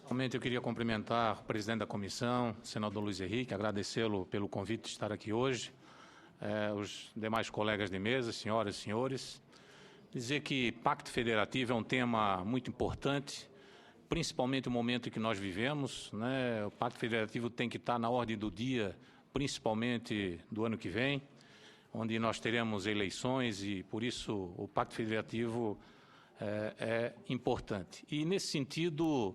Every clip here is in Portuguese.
Realmente eu queria cumprimentar o presidente da comissão, o senador Luiz Henrique, agradecê-lo pelo convite de estar aqui hoje, os demais colegas de mesa, senhoras e senhores. Dizer que Pacto Federativo é um tema muito importante, principalmente no momento em que nós vivemos, né? O Pacto Federativo tem que estar na ordem do dia, principalmente do ano que vem, onde nós teremos eleições e, por isso, o Pacto Federativo é importante. E, nesse sentido,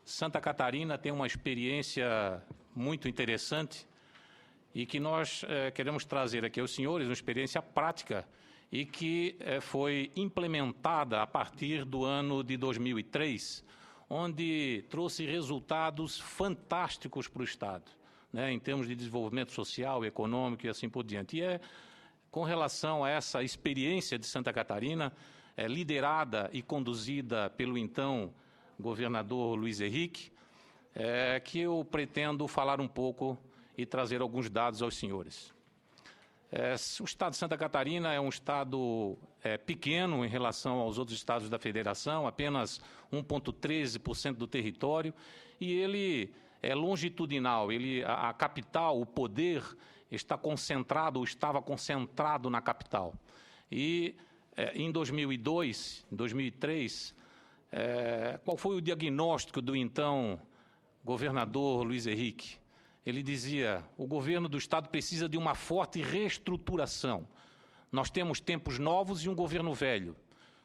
Santa Catarina tem uma experiência muito interessante e que nós queremos trazer aqui aos senhores, uma experiência prática e que foi implementada a partir do ano de 2003, onde trouxe resultados fantásticos para o Estado, né, em termos de desenvolvimento social, econômico e assim por diante. E com relação a essa experiência de Santa Catarina, liderada e conduzida pelo então governador Luiz Henrique, que eu pretendo falar um pouco e trazer alguns dados aos senhores. O Estado de Santa Catarina é um Estado pequeno em relação aos outros estados da Federação, apenas 1,13% do território, e ele é longitudinal, a capital, o poder está concentrado, ou estava concentrado na capital. E em 2002, 2003, qual foi o diagnóstico do então governador Luiz Henrique? Ele dizia: o governo do Estado precisa de uma forte reestruturação. Nós temos tempos novos e um governo velho.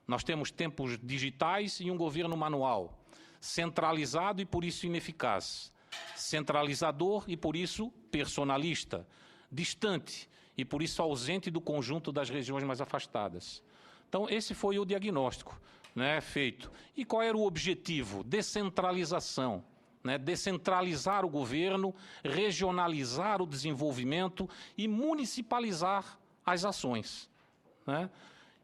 Nós temos tempos digitais e um governo manual. Centralizado e, por isso, ineficaz. Centralizador e, por isso, personalista. Distante e, por isso, ausente do conjunto das regiões mais afastadas. Então, esse foi o diagnóstico, né, feito. E qual era o objetivo? Descentralização. Né, descentralizar o governo, regionalizar o desenvolvimento e municipalizar as ações. Né?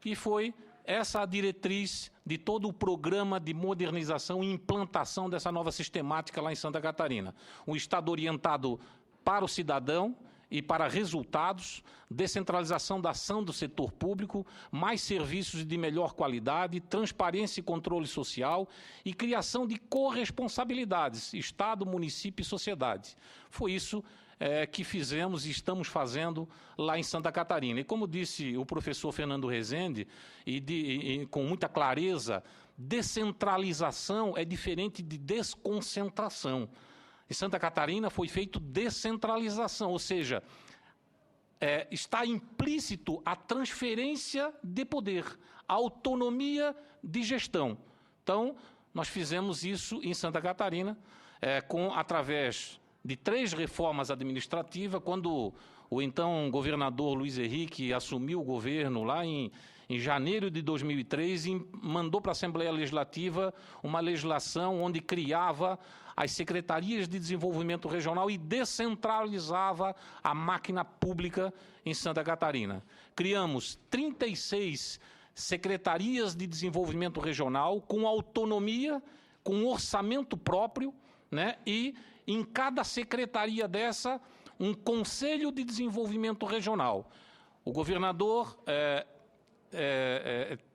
E foi essa a diretriz de todo o programa de modernização e implantação dessa nova sistemática lá em Santa Catarina. Um Estado orientado para o cidadão e para resultados, descentralização da ação do setor público, mais serviços de melhor qualidade, transparência e controle social e criação de corresponsabilidades, Estado, município e sociedade. Foi isso que fizemos e estamos fazendo lá em Santa Catarina. E como disse o professor Fernando Rezende, com muita clareza, descentralização é diferente de desconcentração. Em Santa Catarina foi feito descentralização, ou seja, está implícito a transferência de poder, a autonomia de gestão. Então, nós fizemos isso em Santa Catarina, através de 3 reformas administrativas, quando o então governador Luiz Henrique assumiu o governo lá em janeiro de 2003 e mandou para a Assembleia Legislativa uma legislação onde criava as secretarias de desenvolvimento regional e descentralizava a máquina pública em Santa Catarina. Criamos 36 secretarias de desenvolvimento regional com autonomia, com orçamento próprio, né? E em cada secretaria dessa, um conselho de desenvolvimento regional. O governador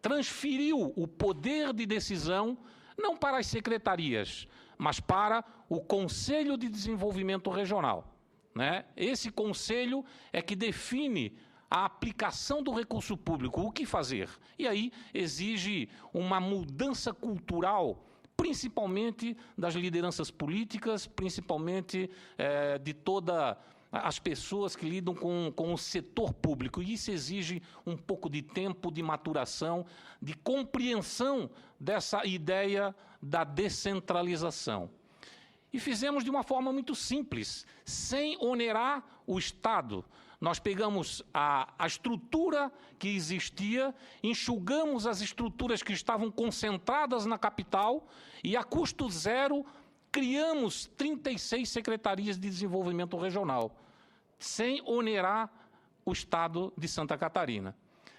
transferiu o poder de decisão não para as secretarias, mas para o Conselho de Desenvolvimento Regional. Né? Esse conselho é que define a aplicação do recurso público, o que fazer. E aí exige uma mudança cultural, principalmente das lideranças políticas, principalmente de todas as pessoas que lidam com o setor público. E isso exige um pouco de tempo, de maturação, de compreensão dessa ideia da descentralização. E fizemos de uma forma muito simples, sem onerar o Estado. Nós pegamos a estrutura que existia, enxugamos as estruturas que estavam concentradas na capital e, a custo zero, criamos 36 secretarias de desenvolvimento regional, sem onerar o Estado de Santa Catarina.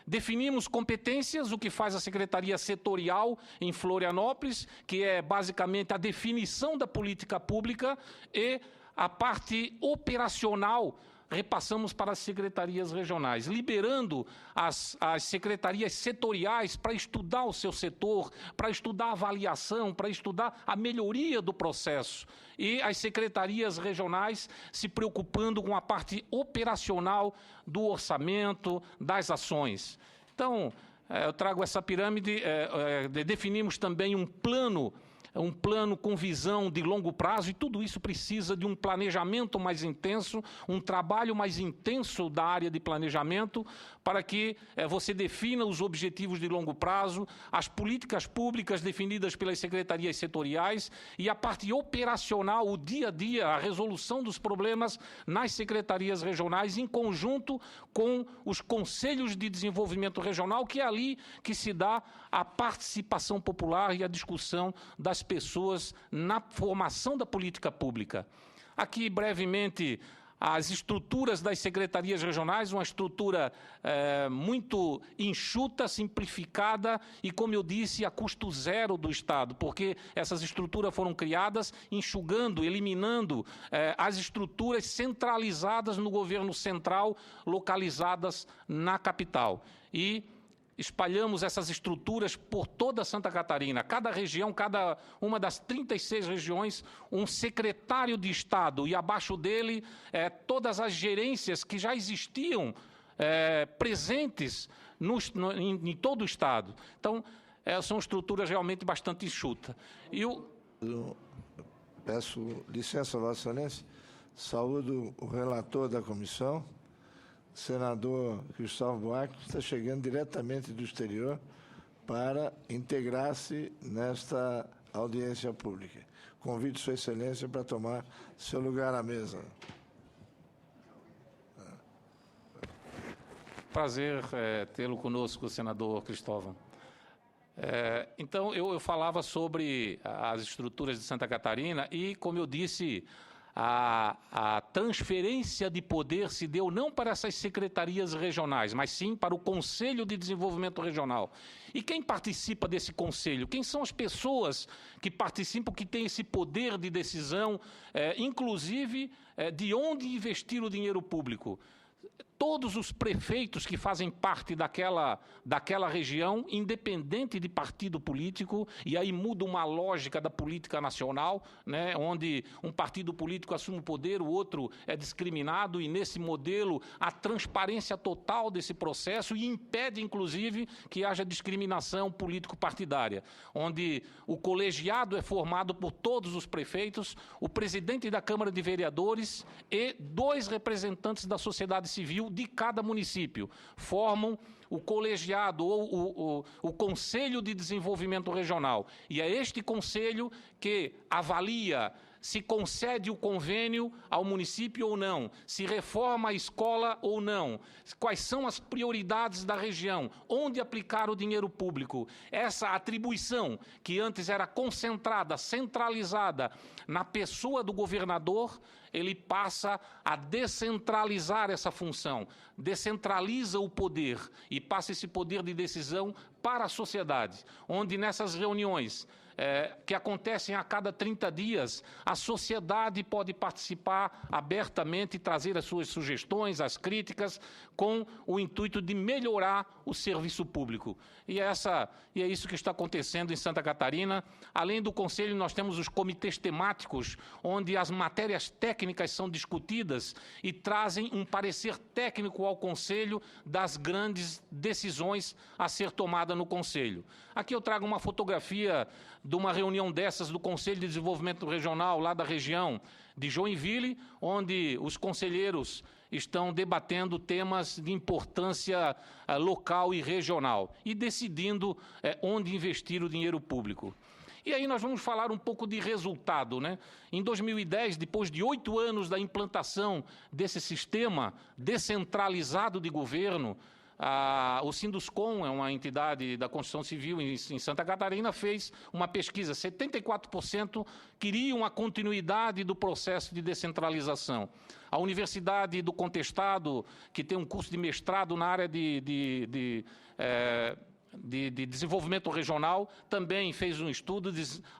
Definimos competências, o que faz a Secretaria Setorial em Florianópolis, que é basicamente a definição da política pública, e a parte operacional repassamos para as secretarias regionais, liberando as secretarias setoriais para estudar o seu setor, para estudar a avaliação, para estudar a melhoria do processo. E as secretarias regionais se preocupando com a parte operacional do orçamento, das ações. Então, eu trago essa pirâmide, definimos também um plano com visão de longo prazo, e tudo isso precisa de um planejamento mais intenso, um trabalho mais intenso da área de planejamento, para que você defina os objetivos de longo prazo, as políticas públicas definidas pelas secretarias setoriais e a parte operacional, o dia a dia, a resolução dos problemas nas secretarias regionais, em conjunto com os conselhos de desenvolvimento regional, que é ali que se dá a participação popular e a discussão das pessoas na formação da política pública. Aqui, brevemente, as estruturas das secretarias regionais, uma estrutura muito enxuta, simplificada e, como eu disse, a custo zero do Estado, porque essas estruturas foram criadas enxugando, eliminando as estruturas centralizadas no governo central, localizadas na capital. E espalhamos essas estruturas por toda Santa Catarina. Cada região, cada uma das 36 regiões, um secretário de Estado e abaixo dele todas as gerências que já existiam presentes em todo o Estado. Então, são estruturas realmente bastante enxutas. Eu peço licença, Vossa Excelência, saúdo o relator da comissão, senador Cristóvão Buarque, que está chegando diretamente do exterior para integrar-se nesta audiência pública. Convido Sua Excelência para tomar seu lugar à mesa. Prazer tê-lo conosco, senador Cristóvão. Então, eu falava sobre as estruturas de Santa Catarina e, como eu disse, a transferência de poder se deu não para essas secretarias regionais, mas sim para o Conselho de Desenvolvimento Regional. E quem participa desse conselho? Quem são as pessoas que participam, que têm esse poder de decisão, inclusive de onde investir o dinheiro público? Todos os prefeitos que fazem parte daquela região, independente de partido político, e aí muda uma lógica da política nacional, né, onde um partido político assume o poder, o outro é discriminado, e nesse modelo a transparência total desse processo e impede, inclusive, que haja discriminação político-partidária, onde o colegiado é formado por todos os prefeitos, o presidente da Câmara de Vereadores e 2 representantes da sociedade civil de cada município, formam o colegiado ou o Conselho de Desenvolvimento Regional. E é este conselho que avalia se concede o convênio ao município ou não, se reforma a escola ou não, quais são as prioridades da região, onde aplicar o dinheiro público. Essa atribuição, que antes era concentrada, centralizada na pessoa do governador, ele passa a descentralizar essa função, descentraliza o poder e passa esse poder de decisão para a sociedade, onde nessas reuniões que acontecem a cada 30 dias, a sociedade pode participar abertamente e trazer as suas sugestões, as críticas, com o intuito de melhorar o serviço público. E é isso que está acontecendo em Santa Catarina. Além do Conselho, nós temos os comitês temáticos, onde as matérias técnicas são discutidas e trazem um parecer técnico ao Conselho das grandes decisões a ser tomada no Conselho. Aqui eu trago uma fotografia de uma reunião dessas do Conselho de Desenvolvimento Regional, lá da região de Joinville, onde os conselheiros estão debatendo temas de importância local e regional e decidindo onde investir o dinheiro público. E aí nós vamos falar um pouco de resultado, né? Em 2010, depois de 8 anos da implantação desse sistema descentralizado de governo, o Sinduscom, é uma entidade da Construção Civil em Santa Catarina, fez uma pesquisa. 74% queriam a continuidade do processo de descentralização. A Universidade do Contestado, que tem um curso de mestrado na área de Desenvolvimento Regional também fez um estudo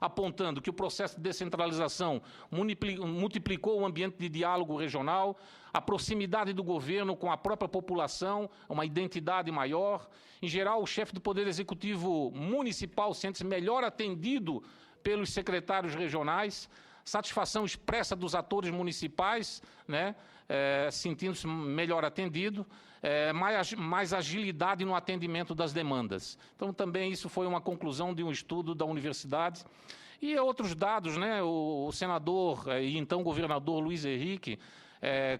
apontando que o processo de descentralização multiplicou o ambiente de diálogo regional, a proximidade do governo com a própria população, uma identidade maior. Em geral, o chefe do Poder Executivo Municipal sente-se melhor atendido pelos secretários regionais, satisfação expressa dos atores municipais, né, sentindo-se melhor atendido, mais agilidade no atendimento das demandas. Então, também isso foi uma conclusão de um estudo da universidade. E outros dados, né, o senador e então governador Luiz Henrique,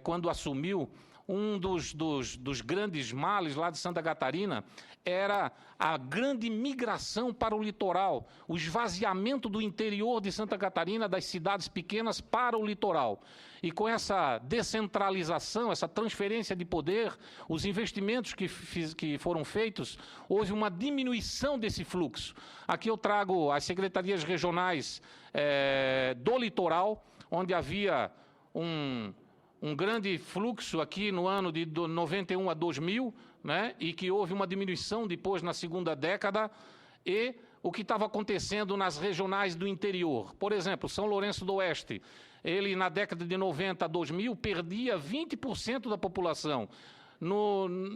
quando assumiu, um dos grandes males lá de Santa Catarina era a grande migração para o litoral, o esvaziamento do interior de Santa Catarina, das cidades pequenas para o litoral. E com essa descentralização, essa transferência de poder, os investimentos que foram feitos, houve uma diminuição desse fluxo. Aqui eu trago as secretarias regionais do litoral, onde havia um grande fluxo aqui no ano de 91 a 2000, né, e que houve uma diminuição depois na segunda década, e o que estava acontecendo nas regionais do interior. Por exemplo, São Lourenço do Oeste, ele na década de 90 a 2000 perdia 20% da população.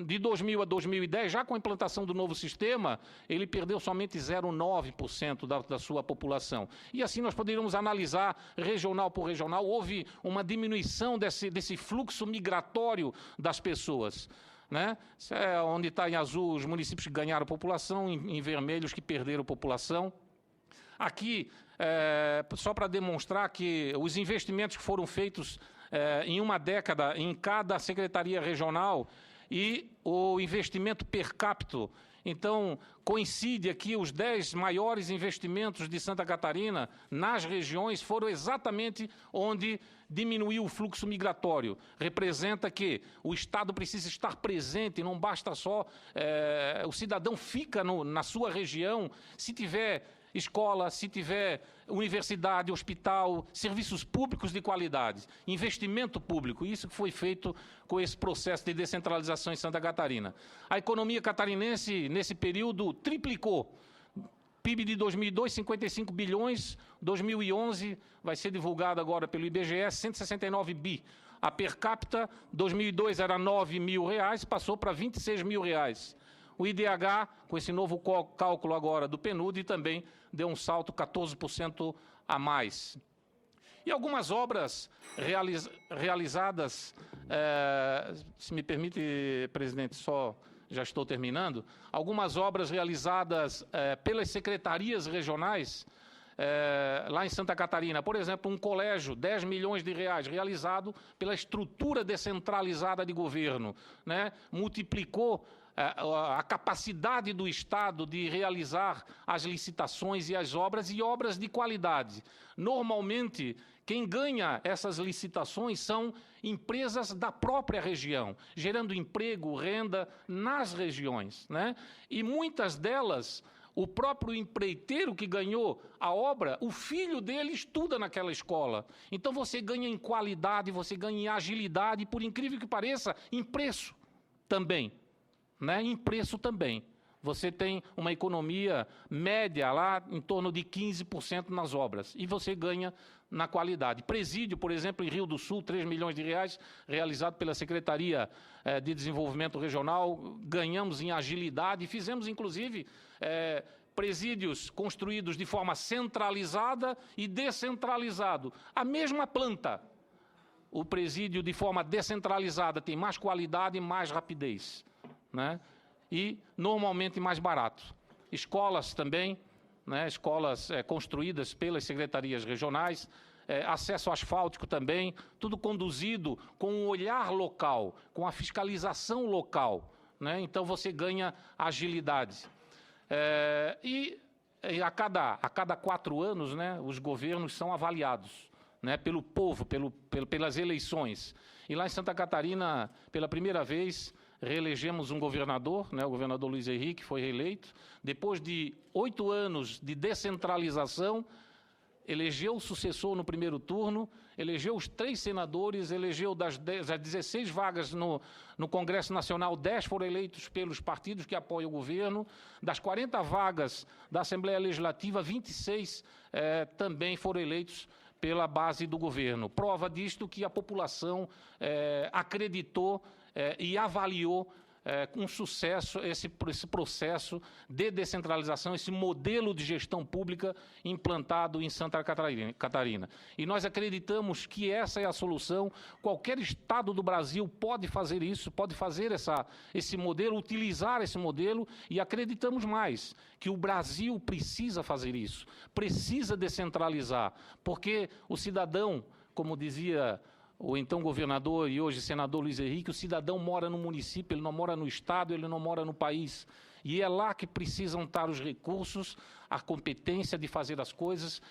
De 2000 a 2010, já com a implantação do novo sistema, ele perdeu somente 0,9% da sua população. E assim nós poderíamos analisar regional por regional, houve uma diminuição desse fluxo migratório das pessoas, né? Onde está em azul os municípios que ganharam população, em vermelho os que perderam população. Aqui, só para demonstrar que os investimentos que foram feitos em uma década em cada secretaria regional e o investimento per capita. Então, coincide aqui os 10 maiores investimentos de Santa Catarina nas regiões foram exatamente onde diminuiu o fluxo migratório. Representa que o Estado precisa estar presente, não basta só o cidadão fica na sua região, se tiver escola, se tiver universidade, hospital, serviços públicos de qualidade, investimento público, isso que foi feito com esse processo de descentralização em Santa Catarina. A economia catarinense, nesse período, triplicou. PIB de 2002, 55 bilhões, 2011, vai ser divulgado agora pelo IBGE, 169 bi. A per capita, 2002 era 9 mil reais, passou para 26 mil reais. O IDH, com esse novo cálculo agora do PNUD, também deu um salto 14% a mais. E algumas obras realizadas, se me permite, presidente, já estou terminando, algumas obras realizadas pelas secretarias regionais, lá em Santa Catarina, por exemplo, um colégio, 10 milhões de reais, realizado pela estrutura descentralizada de governo, né? Multiplicou a capacidade do Estado de realizar as licitações e as obras de qualidade. Normalmente, quem ganha essas licitações são empresas da própria região, gerando emprego, renda nas regiões, né? E muitas delas, o próprio empreiteiro que ganhou a obra, o filho dele estuda naquela escola. Então você ganha em qualidade, você ganha em agilidade, e, por incrível que pareça, em preço também. Né? Em preço também. Você tem uma economia média lá em torno de 15% nas obras. E você ganha na qualidade. Presídio, por exemplo, em Rio do Sul, 3 milhões de reais, realizado pela Secretaria de Desenvolvimento Regional. Ganhamos em agilidade e fizemos, inclusive, presídios construídos de forma centralizada e descentralizado. A mesma planta. O presídio de forma descentralizada tem mais qualidade e mais rapidez, né? E normalmente mais barato. Escolas também, né? Escolas construídas pelas secretarias regionais, acesso asfáltico também, tudo conduzido com um olhar local, com a fiscalização local, né? Então você ganha agilidade. E a cada 4 anos, né, os governos são avaliados, né, pelo povo, pelas eleições. E lá em Santa Catarina, pela primeira vez, reelegemos um governador, né, o governador Luiz Henrique foi reeleito. Depois de 8 anos de descentralização, elegeu o sucessor no primeiro turno, elegeu os 3 senadores, elegeu das 16 vagas no Congresso Nacional, 10 foram eleitos pelos partidos que apoiam o governo, das 40 vagas da Assembleia Legislativa, 26 também foram eleitos pela base do governo. Prova disto que a população acreditou e avaliou com sucesso esse processo de descentralização, esse modelo de gestão pública implantado em Santa Catarina. E nós acreditamos que essa é a solução. Qualquer estado do Brasil pode fazer isso, pode fazer esse modelo, utilizar esse modelo, e acreditamos mais, que o Brasil precisa fazer isso, precisa descentralizar, porque o cidadão, como dizia o então governador e hoje senador Luiz Henrique, o cidadão mora no município, ele não mora no estado, ele não mora no país. E é lá que precisam estar os recursos, a competência de fazer as coisas,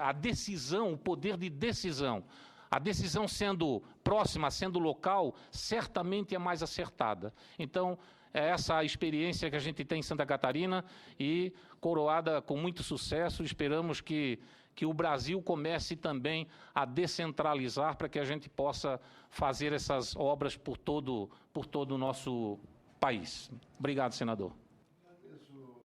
a decisão, o poder de decisão. A decisão sendo próxima, sendo local, certamente é mais acertada. Então, é essa a experiência que a gente tem em Santa Catarina e, coroada com muito sucesso, esperamos que o Brasil comece também a descentralizar para que a gente possa fazer essas obras por todo o nosso país. Obrigado, senador.